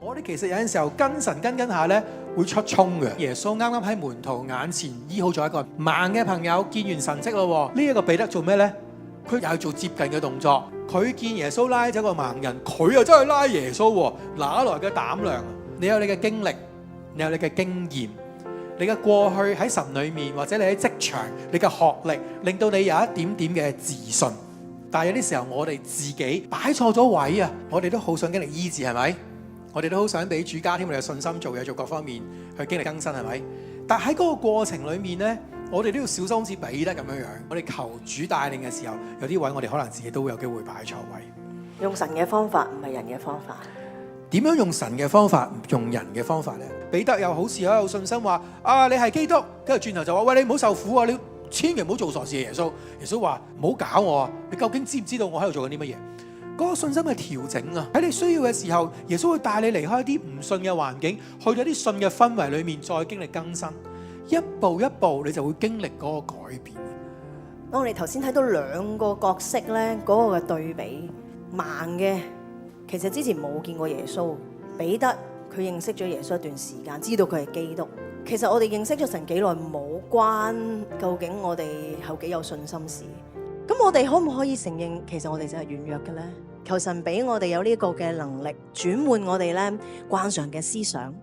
我哋其實有陣時候跟神跟下咧，會出衝嘅。耶穌啱啱喺門徒眼前醫好咗一個盲嘅朋友，見完神蹟咯。呢一個彼得做咩咧？佢又係做接近嘅動作。佢見耶穌拉走個盲人，佢又真係拉耶穌。哪來嘅膽量？你有你嘅經歷，你有你嘅經驗，你嘅過去喺神裏面，或者你喺職場，你嘅學歷，令到你有一點點嘅自信。但係有啲時候我哋自己擺錯咗位啊！我哋都好想經歷醫治，係咪？我哋都好想俾主加添我哋嘅信心，做嘢做各方面去經歷更新，係咪？但喺嗰個過程裏面呢，我哋都要小心，好似彼得咁樣樣。我哋求主帶領嘅時候，有啲位我哋可能自己都會有機會擺錯位。用神嘅方法，唔係人嘅方法。點樣用神嘅方法，唔用人嘅方法呢？彼得又好似好有信心話：啊，你係基督，跟住轉頭就話：喂，你唔好受苦啊！你千祈唔好做傻事啊！耶穌話：唔好搞我啊！你究竟知唔知道我喺度做緊啲乜嘢？嗰個信心嘅調整啊，喺你需要嘅時候，耶穌會帶你離開一啲唔信嘅環境，去到啲信嘅氛圍裏面，再經歷更新。一步一步，你就會經歷嗰個改變。我哋頭先睇到兩個角色咧，嗰個嘅對比，盲嘅其實之前冇見過耶穌，彼得佢認識咗耶穌一段時間，知道佢係基督。其實我哋認識咗神幾耐冇關，究竟我哋有幾有信心事。咁我哋可唔可以承認，其實我哋就係軟弱嘅咧？求神俾我哋有呢個嘅能力，轉換我哋咧慣常嘅思想。